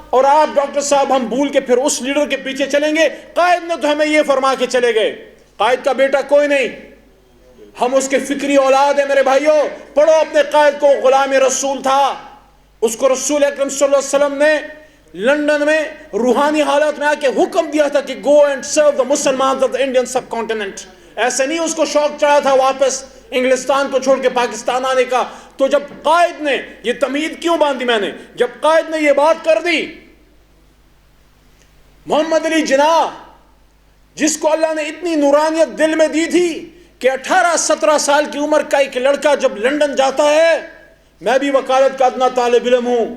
اور آپ ڈاکٹر صاحب ہم بھول کے پھر اس لیڈر کے پیچھے چلیں گے. قائد نے تو ہمیں یہ فرما کے چلے گئے. قائد کا بیٹا کوئی نہیں, ہم اس کے فکری اولاد ہیں میرے بھائیوں. پڑھو اپنے قائد کو, غلام رسول تھا. اس کو رسول اکرم صلی اللہ علیہ وسلم نے لندن میں روحانی حالت میں آ کے حکم دیا تھا کہ go and serve the Musalmans of the Indian subcontinent. ایسے نہیں اس کو شوق چڑھا تھا واپس انگلستان کو چھوڑ کے پاکستان آنے کا. تو جب قائد نے یہ تمہید کیوں باندھی میں نے, جب قائد نے یہ بات کر دی, محمد علی جناح جس کو اللہ نے اتنی نورانیت دل میں دی تھی کہ 18-17 سال کی عمر کا ایک لڑکا جب لندن جاتا ہے, میں بھی وکالت کا ادنا طالب علم ہوں,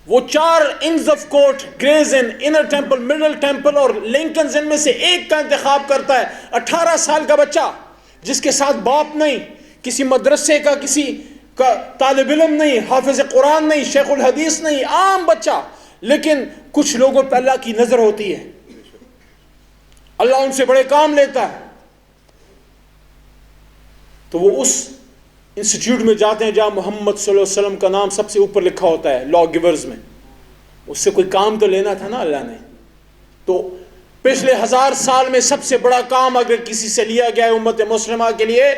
وہ 4 انز آف کورٹ, گریز ان, انر ٹیمپل, مڈل ٹیمپل اور لنکنز ان میں سے ایک کا انتخاب کرتا ہے. 18 سال کا بچہ جس کے ساتھ باپ نہیں, کسی مدرسے کا کسی کا طالب علم نہیں, حافظ قرآن نہیں, شیخ الحدیث نہیں, عام بچہ, لیکن کچھ لوگوں پہ اللہ کی نظر ہوتی ہے, اللہ ان سے بڑے کام لیتا ہے. تو وہ اس انسٹیٹیوٹ میں جاتے ہیں جہاں محمد صلی اللہ علیہ وسلم کا نام سب سے اوپر لکھا ہوتا ہے لا گیورز میں. اس سے کوئی کام تو لینا تھا نا اللہ نے. تو پچھلے 1000 سال میں سب سے بڑا کام اگر کسی سے لیا گیا ہے امت مسلمہ کے لیے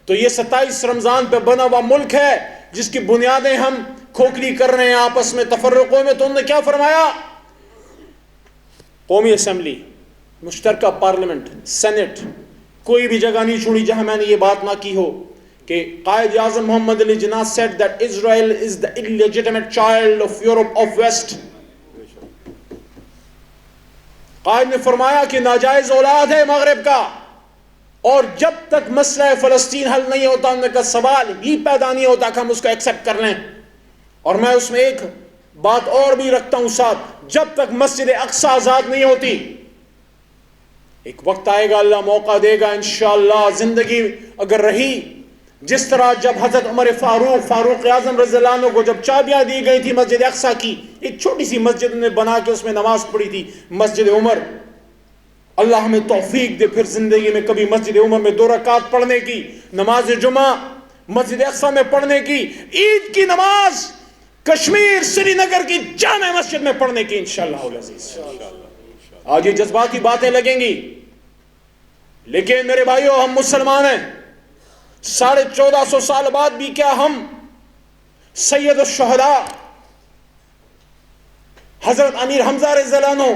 تو یہ 27 رمضان پہ بنا ہوا ملک ہے جس کی بنیادیں ہم کھوکھلی کر رہے ہیں آپس میں تفرقوں میں. تو انہوں نے کیا فرمایا, قومی اسمبلی, مشترکہ پارلیمنٹ, سینٹ, کوئی بھی جگہ نہیں چھوڑی جہاں میں نے یہ بات نہ کی ہو کہ قائد اعظم محمد Ali Jinnah said that Israel is the illegitimate child of Europe of West. قائد نے فرمایا کہ ناجائز اولاد ہے مغرب کا, اور جب تک مسئلہ فلسطین حل نہیں ہوتا ان کا سوال ہی پیدا نہیں ہوتا کہ ہم اس کو ایکسیپٹ کر لیں. اور میں اس میں ایک بات اور بھی رکھتا ہوں ساتھ, جب تک مسجد اقصی آزاد نہیں ہوتی, ایک وقت آئے گا اللہ موقع دے گا انشاءاللہ, زندگی اگر رہی, جس طرح جب حضرت عمر فاروق اعظم رضی اللہ عنہ کو جب چابیاں دی گئی تھی مسجد اقصی کی, ایک چھوٹی سی مسجد نے بنا کے اس میں نماز پڑھی تھی, مسجد عمر. اللہ ہمیں توفیق دے پھر زندگی میں کبھی مسجد عمر میں 2 رکعت پڑھنے کی, نماز جمعہ مسجد اقصی میں پڑھنے کی, عید کی نماز کشمیر سری نگر کی جامع مسجد میں پڑھنے کی انشاءاللہ العزیز. آج یہ جذباتی باتیں لگیں گی, لیکن میرے بھائیوں ہم مسلمان ہیں. 1450 سال بعد بھی کیا ہم سید الشہداء حضرت امیر حمزہ رضی اللہ عنہ,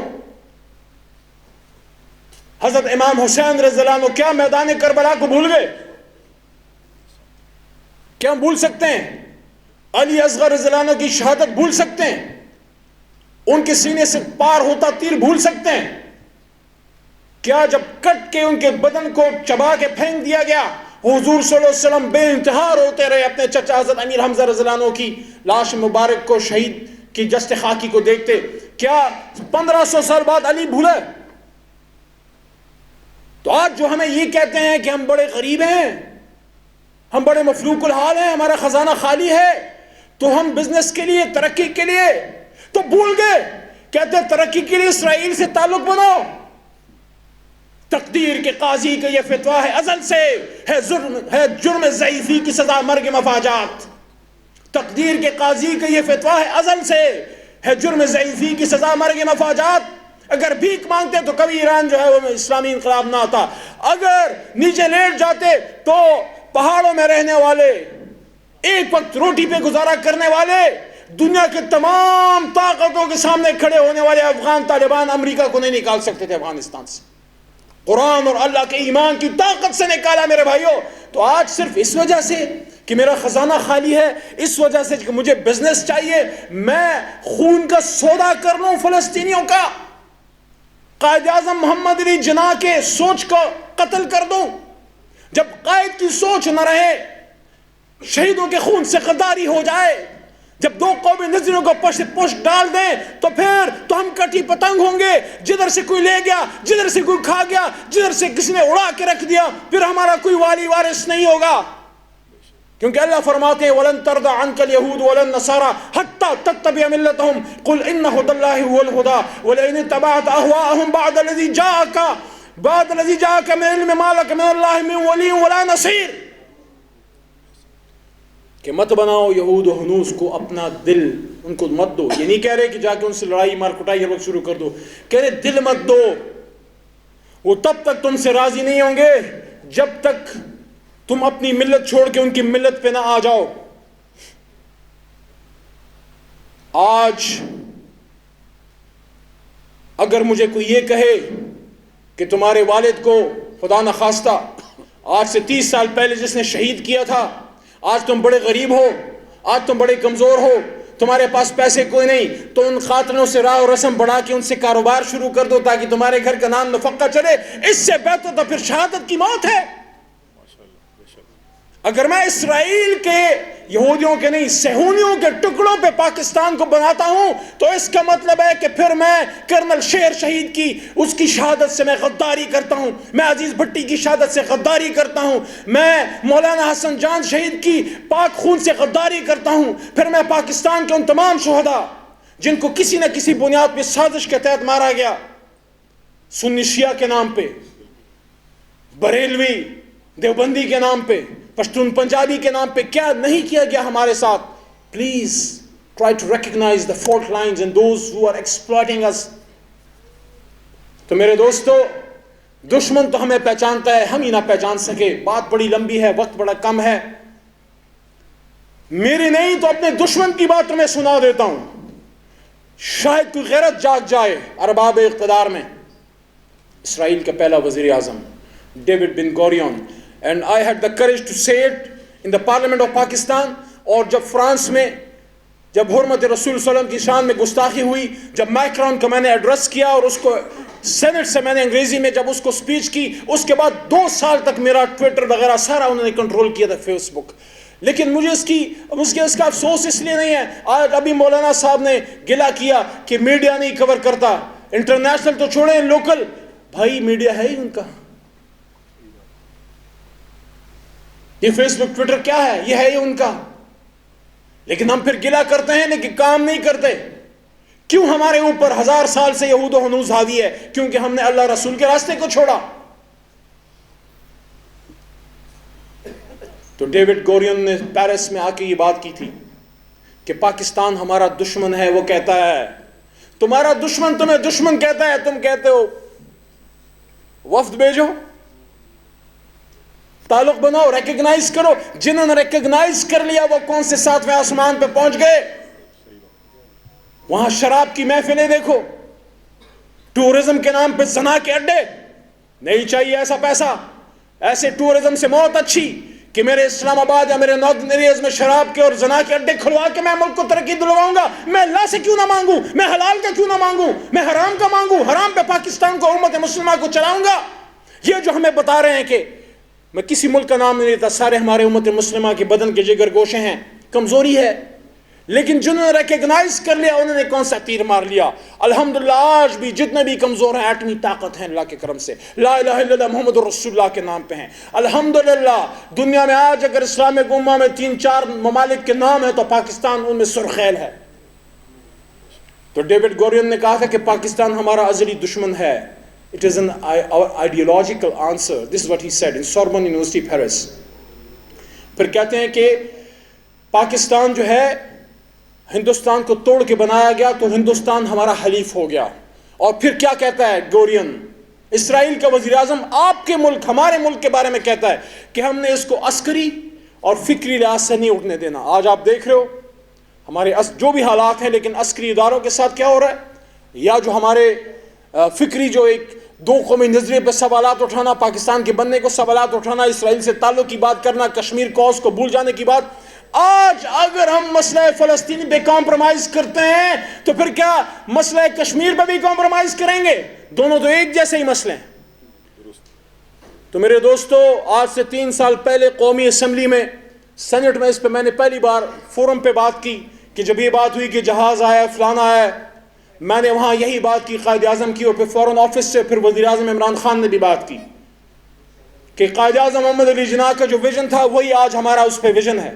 حضرت امام حسین رضی اللہ عنہ, کیا میدان کربلا کو بھول گئے؟ کیا ہم بھول سکتے ہیں علی اصغر رضی اللہ عنہ کی شہادت بھول سکتے ہیں؟ ان کے سینے سے پار ہوتا تیر بھول سکتے ہیں؟ کیا جب کٹ کے ان کے بدن کو چبا کے پھینک دیا گیا حضور صلی اللہ علیہ وسلم بے انتہا روتے رہے اپنے چچا حضرت امیر حمزہ رضی اللہ عنہ کی لاش مبارک کو, شہید کی جسٹ خاکی کو دیکھتے؟ کیا 1500 سال بعد علی بھولے؟ تو آج جو ہمیں یہ کہتے ہیں کہ ہم بڑے غریب ہیں, ہم بڑے مفلوق الحال ہیں, ہمارا خزانہ خالی ہے, تو ہم بزنس کے لیے, ترقی کے لیے, تو بھول گئے کہتے ہیں ترقی کے لیے اسرائیل سے تعلق بناؤ. تقدیر کے قاضی کا یہ فتویٰ ہے ازل سے, ہے جرم ضعیفی کی سزا مرگ مفاجات. تقدیر کے قاضی کا یہ فتویٰ ہے ازل سے, ہے جرم ضعیفی کی سزا مرگ مفاجات. اگر بھیک مانگتے تو کبھی ایران جو ہے وہ اسلامی انقلاب نہ آتا. اگر نیچے لیٹ جاتے تو پہاڑوں میں رہنے والے, ایک وقت روٹی پہ گزارا کرنے والے, دنیا کے تمام طاقتوں کے سامنے کھڑے ہونے والے افغان طالبان امریکہ کو نہیں نکال سکتے تھے افغانستان سے. قرآن اور اللہ کے ایمان کی طاقت سے نکالا میرے بھائیوں. تو آج صرف اس وجہ سے کہ میرا خزانہ خالی ہے, اس وجہ سے کہ مجھے بزنس چاہیے, میں خون کا سودا کر لوں فلسطینیوں کا, قائد اعظم محمد علی جناح کے سوچ کو قتل کر دوں. جب قائد کی سوچ نہ رہے, شہیدوں کے خون سے غداری ہو جائے, جب 2 قومی نظریوں کو پشت ڈال دیں تو پھر تو ہم کٹی پتنگ ہوں گے. جدھر سے کوئی لے گیا, جدھر سے کوئی کھا گیا, جدھر سے کسی نے اڑا کے رکھ دیا, پھر ہمارا کوئی والی وارث نہیں ہوگا. کیونکہ اللہ فرماتے ہیں وَلَن تَرْضَ عَنْكَ الْيَهُودُ وَلَا النَّصَارَىٰ حَتَّىٰ تَتَّبِعَ مِلَّتَهُمْ قُلْ إِنَّ هُدَى اللَّهِ هُوَ الْهُدَىٰ وَلَئِنِ اتَّبَعْتَ أَهْوَاءَهُمْ بَعْدَ الَّذِي جَاءَكَ مِنَ الْعِلْمِ مَا لَكَ مِنَ اللَّهِ مِنْ وَلِيٍّ وَلَا نَصِيرٍ. کہ مت بناؤ یہود و ہنوز کو اپنا دل، ان کو مت دو. یہ نہیں کہہ رہے کہ جا کے ان سے لڑائی مار کٹائی ہر وقت شروع کر دو، کہہ رہے دل مت دو. وہ تب تک تم سے راضی نہیں ہوں گے جب تک تم اپنی ملت چھوڑ کے ان کی ملت پہ نہ آ جاؤ. آج اگر مجھے کوئی یہ کہے کہ تمہارے والد کو خدا نخواستہ آج سے 30 سال پہلے جس نے شہید کیا تھا، آج تم بڑے غریب ہو، آج تم بڑے کمزور ہو، تمہارے پاس پیسے کوئی نہیں، تو ان قاتلوں سے راہ و رسم بڑھا کے ان سے کاروبار شروع کر دو تاکہ تمہارے گھر کا نام نفقہ چلے. اس سے بہتر تو پھر شہادت کی موت ہے. اگر میں اسرائیل کے یہودیوں کے نہیں صہیونیوں کے ٹکڑوں پہ پاکستان کو بناتا ہوں تو اس کا مطلب ہے کہ پھر میں کرنل شیر شہید کی اس کی شہادت سے میں غداری کرتا ہوں، میں عزیز بھٹی کی شہادت سے غداری کرتا ہوں، میں مولانا حسن جان شہید کی پاک خون سے غداری کرتا ہوں، پھر میں پاکستان کے ان تمام شہداء جن کو کسی نہ کسی بنیاد پہ سازش کے تحت مارا گیا، سنی شیعہ کے نام پہ، بریلوی دیوبندی کے نام پہ، پشتون پنجابی کے نام پہ، کیا نہیں کیا گیا ہمارے ساتھ. Please try to recognise the fault lines and those who are exploiting us. تو میرے دوستو، دشمن تو ہمیں پہچانتا ہے، ہم ہی نہ پہچان سکے. بات بڑی لمبی ہے، وقت بڑا کم ہے، میری نہیں تو اپنے دشمن کی بات تمہیں سنا دیتا ہوں. شاید کوئی غیرت جاگ جائے ارباب اقتدار میں. اسرائیل کا پہلا وزیر اعظم David Ben Gurion, and I had the courage to say it in the Parliament of Pakistan. اور جب فرانس میں جب حرمت رسول صلی اللہ علیہ وسلم کی شان میں گستاخی ہوئی، جب مائکرون کو میں نے ایڈریس کیا اور اس کو سینٹ سے میں نے انگریزی میں جب اس کو سپیچ کی، اس کے بعد 2 سال تک میرا ٹویٹر وغیرہ سارا انہوں نے کنٹرول کیا تھا، فیس بک. لیکن مجھے اس کا افسوس اس لیے نہیں ہے. آج ابھی مولانا صاحب نے گلہ کیا کہ میڈیا نہیں کور کرتا. انٹرنیشنل تو چھوڑیں، لوکل بھائی میڈیا ہے ہی ان کا. یہ فیس بک ٹویٹر کیا ہے؟ یہ ہے ہی ان کا. لیکن ہم پھر گلہ کرتے ہیں لیکن کام نہیں کرتے. کیوں ہمارے اوپر 1000 سال سے یہود و ہنوز حاوی ہے؟ کیونکہ ہم نے اللہ رسول کے راستے کو چھوڑا. تو ڈیوڈ گورین نے پیرس میں آ کے یہ بات کی تھی کہ پاکستان ہمارا دشمن ہے. وہ کہتا ہے تمہارا دشمن تمہیں دشمن کہتا ہے، تم کہتے ہو وفد بھیجو، تعلق بناؤ، ریکگنائز کرو. جنہوں نے ریکگنائز کر لیا وہ کون سے 7ویں آسمان پہ پہنچ گئے. وہاں شراب کی محفلیں دیکھو، ٹورزم کے نام پہ زنا کے اڈے. نہیں چاہیے ایسا پیسہ. ایسے ٹورزم سے موت اچھی کہ میرے اسلام آباد یا میرے نارتھن ایریاز میں شراب کے اور زنا کے اڈے کھلوا کے میں ملک کو ترقی دلواؤں گا. میں اللہ سے کیوں نہ مانگوں؟ میں حلال کا کیوں نہ مانگوں؟ میں حرام کا مانگوں؟ حرام پہ پاکستان کو، امت مسلمہ کو چلاؤں گا. یہ جو ہمیں بتا رہے ہیں کہ میں کسی ملک کا نام نہیں لیتا، سارے ہمارے امت مسلمہ کے بدن کے جگر گوشے ہیں. کمزوری ہے، لیکن جنہوں نے ریکگنائز کر لیا انہوں نے کون سا تیر مار لیا. الحمدللہ آج بھی جتنے بھی کمزور ہیں ایٹمی طاقت ہیں اللہ کے کرم سے. لا الہ الا اللہ محمد رسول اللہ کے نام پہ ہیں الحمدللہ. دنیا میں آج اگر اسلامک امہ میں 3-4 ممالک کے نام ہیں تو پاکستان ان میں سرخیل ہے. تو ڈیوڈ گورین نے کہا تھا کہ پاکستان ہمارا ازلی دشمن ہے. It is an ideological answer. This is what he said in Sorbonne University, Paris. پھر کہتے ہیں کہ پاکستان جو ہے ہندوستان کو توڑ کے بنایا گیا تو ہندوستان ہمارا حلیف ہو گیا. اور پھر کیا کہتا ہے گورین، اسرائیل کا وزیر اعظم آپ کے ملک ہمارے ملک کے بارے میں کہتا ہے کہ ہم نے اس کو عسکری اور فکری لحاظ سے نہیں اٹھنے دینا. آج آپ دیکھ رہے ہو ہمارے جو بھی حالات ہیں، لیکن عسکری اداروں کے ساتھ کیا ہو رہا ہے، یا جو ہمارے فکری جو ایک 2 قومی نظریے پہ سوالات اٹھانا، پاکستان کے بننے کو سوالات اٹھانا، اسرائیل سے تعلق کی بات کرنا، کشمیر کوز کو بھول جانے کی بات. آج اگر ہم مسئلہ فلسطین پہ کمپرومائز کرتے ہیں تو پھر کیا مسئلہ کشمیر پہ بھی کمپرومائز کریں گے؟ دونوں تو ایک جیسے ہی مسئلے ہیں. تو میرے دوستو، آج سے 3 سال پہلے قومی اسمبلی میں، سینٹ میں، اس پہ میں نے پہلی بار فورم پہ بات کی کہ جب یہ بات ہوئی کہ جہاز آیا فلانا آیا، میں نے وہاں یہی بات کی قائد اعظم کی، اور پھر فورن آفس سے پھر وزیر اعظم عمران خان نے بھی بات کی کہ قائد اعظم محمد علی جناح کا جو ویژن تھا وہی آج ہمارا اس پہ ویژن ہے،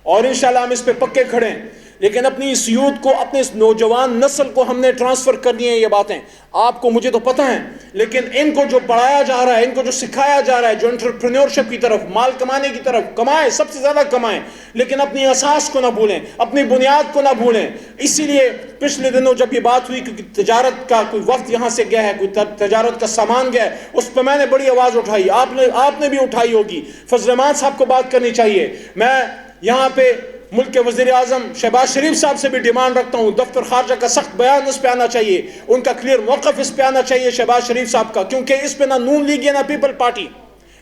اور انشاءاللہ ہم اس پہ پکے کھڑے ہیں. لیکن اپنی اس یوتھ کو، اپنے اس نوجوان نسل کو ہم نے ٹرانسفر کرنی ہے یہ باتیں. آپ کو مجھے تو پتہ ہیں، لیکن ان کو جو پڑھایا جا رہا ہے، ان کو جو سکھایا جا رہا ہے، جو انٹرپرینیورشپ کی طرف، مال کمانے کی طرف، کمائیں، سب سے زیادہ کمائیں، لیکن اپنی اساس کو نہ بھولیں، اپنی بنیاد کو نہ بھولیں. اسی لیے پچھلے دنوں جب یہ بات ہوئی کہ تجارت کا کوئی وقت یہاں سے گیا ہے، کوئی تجارت کا سامان گیا ہے، اس پہ میں نے بڑی آواز اٹھائی، آپ نے بھی اٹھائی ہوگی. فضل الرحمان صاحب کو بات کرنی چاہیے. میں یہاں پہ ملک کے وزیر اعظم شہباز شریف صاحب سے بھی ڈیمانڈ رکھتا ہوں، دفتر خارجہ کا سخت بیان اس پہ آنا چاہیے، ان کا کلیئر موقف اس پہ آنا چاہیے شہباز شریف صاحب کا، کیونکہ اس پہ نہ نون لیگ ہے نہ پیپل پارٹی،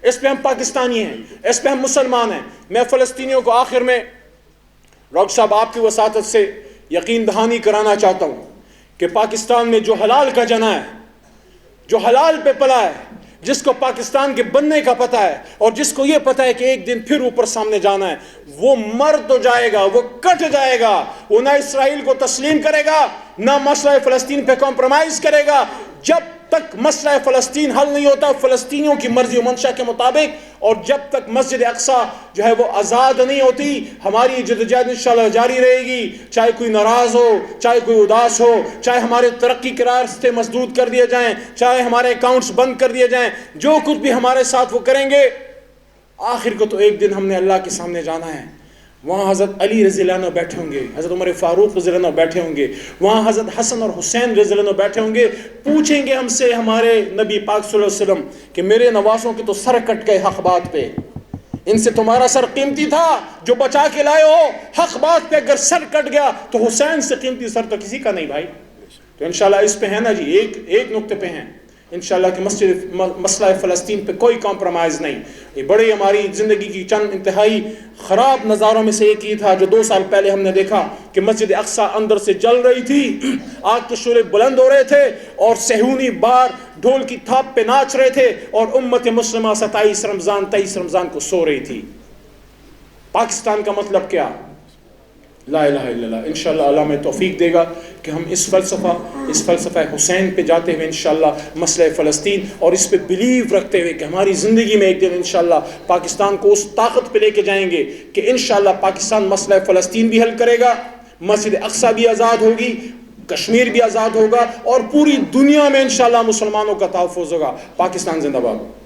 اس پہ ہم پاکستانی ہیں، اس پہ ہم مسلمان ہیں. میں فلسطینیوں کو آخر میں ڈاکٹر صاحب آپ کی وساطت سے یقین دہانی کرانا چاہتا ہوں کہ پاکستان میں جو حلال کا جنا ہے، جو حلال پہ پلا ہے، جس کو پاکستان کے بننے کا پتہ ہے، اور جس کو یہ پتہ ہے کہ ایک دن پھر اوپر سامنے جانا ہے، وہ مر تو جائے گا، وہ کٹ جائے گا. وہ نہ اسرائیل کو تسلیم کرے گا، نہ مسئلہ فلسطین پہ کمپرومائز کرے گا. جب تک مسئلہ فلسطین حل نہیں ہوتا فلسطینیوں کی مرضی و منشا کے مطابق، اور جب تک مسجد اقصی جو ہے وہ آزاد نہیں ہوتی، ہماری جدوجہد انشاءاللہ جاری رہے گی. چاہے کوئی ناراض ہو، چاہے کوئی اداس ہو، چاہے ہمارے ترقی کے راستے مسدود کر دیے جائیں، چاہے ہمارے اکاؤنٹس بند کر دیے جائیں، جو کچھ بھی ہمارے ساتھ وہ کریں گے، آخر کو تو ایک دن ہم نے اللہ کے سامنے جانا ہے. وہاں حضرت علی رضی اللہ عنہ بیٹھے ہوں گے، حضرت عمر فاروق رضی اللہ عنہ بیٹھے ہوں گے، وہاں حضرت حسن اور حسین رضی اللہ عنہ بیٹھے ہوں گے. پوچھیں گے ہم سے ہمارے نبی پاک صلی اللہ علیہ وسلم کہ میرے نواسوں کے تو سر کٹ گئے حق بات پہ، ان سے تمہارا سر قیمتی تھا جو بچا کے لائے ہو، حق بات پہ اگر سر کٹ گیا تو حسین سے قیمتی سر تو کسی کا نہیں بھائی. تو انشاءاللہ اس پہ ہے نا جی، ایک نقطے پہ ہیں انشاءاللہ کہ مسئلہ فلسطین پہ کوئی کمپرومائز نہیں. یہ بڑی ہماری زندگی کی چند انتہائی خراب نظاروں میں سے ایک ہی تھا جو 2 سال پہلے ہم نے دیکھا کہ مسجد اقصی اندر سے جل رہی تھی، آگ کے شعلے بلند ہو رہے تھے، اور صہیونی بار ڈھول کی تھاپ پہ ناچ رہے تھے، اور امت مسلمہ 27 رمضان 23 رمضان کو سو رہی تھی. پاکستان کا مطلب کیا؟ لا الہ الا اللہ. انشاءاللہ اللہ میں توفیق دے گا کہ ہم اس فلسفہ حسین پہ جاتے ہوئے انشاءاللہ مسئلہ فلسطین اور اس پہ بلیو رکھتے ہوئے کہ ہماری زندگی میں ایک دن انشاءاللہ پاکستان کو اس طاقت پہ لے کے جائیں گے کہ انشاءاللہ پاکستان مسئلہ فلسطین بھی حل کرے گا، مسجد اقصی بھی آزاد ہوگی، کشمیر بھی آزاد ہوگا، اور پوری دنیا میں انشاءاللہ مسلمانوں کا تحفظ ہوگا. پاکستان زندہ باد.